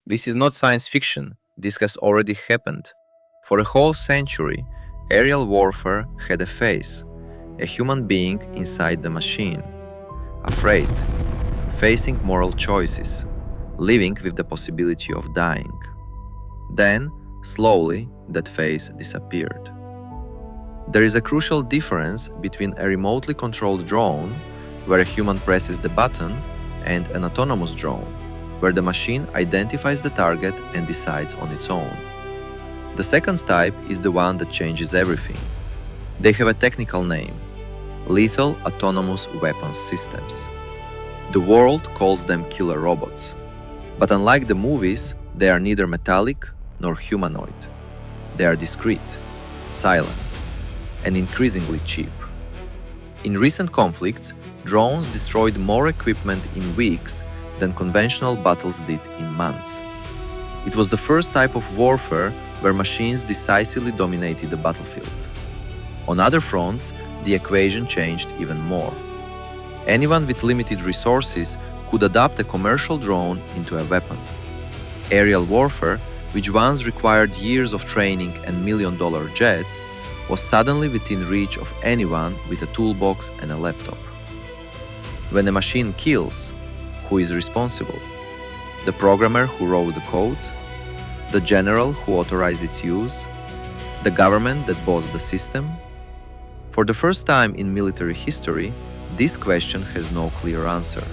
This is not science fiction, this has already happened. For a whole century, aerial warfare had a face, a human being inside the machine, afraid, facing moral choices, living with the possibility of dying. Then, slowly, that face disappeared. There is a crucial difference between a remotely controlled drone, where a human presses the button, and an autonomous drone, where the machine identifies the target and decides on its own. The second type is the one that changes everything. They have a technical name: lethal autonomous weapons systems. The world calls them killer robots. But unlike the movies, they are neither metallic nor humanoid. They are discreet, silent, and increasingly cheap. In recent conflicts, drones destroyed more equipment in weeks than conventional battles did in months. It was the first type of warfare where machines decisively dominated the battlefield. On other fronts, the equation changed even more. Anyone with limited resources could adapt a commercial drone into a weapon. Aerial warfare, which once required years of training and million-dollar jets, was suddenly within reach of anyone with a toolbox and a laptop. When a machine kills, who is responsible? The programmer who wrote the code? The general who authorized its use? The government that bought the system? For the first time in military history, this question has no clear answer.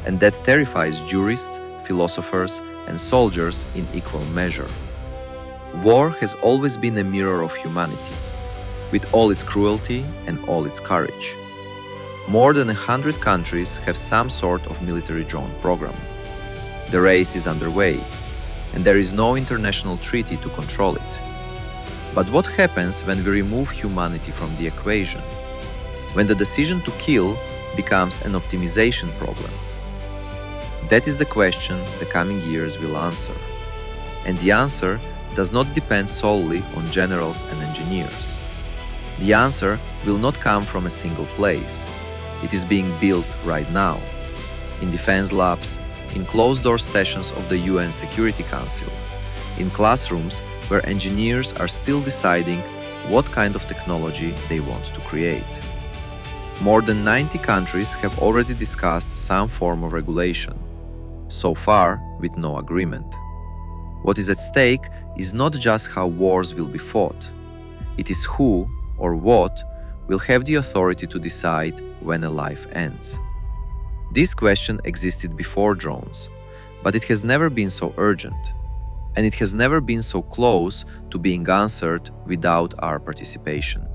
And that terrifies jurists, philosophers, and soldiers in equal measure. War has always been a mirror of humanity, with all its cruelty and all its courage. More than 100 countries have some sort of military drone program. The race is underway, and there is no international treaty to control it. But what happens when we remove humanity from the equation? When the decision to kill becomes an optimization problem? That is the question the coming years will answer. And the answer does not depend solely on generals and engineers. The answer will not come from a single place. It is being built right now, in defense labs, in closed-door sessions of the UN Security Council, in classrooms where engineers are still deciding what kind of technology they want to create. More than 90 countries have already discussed some form of regulation, so far with no agreement. What is at stake is not just how wars will be fought, it is who or what will have the authority to decide when a life ends. This question existed before drones, but it has never been so urgent, and it has never been so close to being answered without our participation.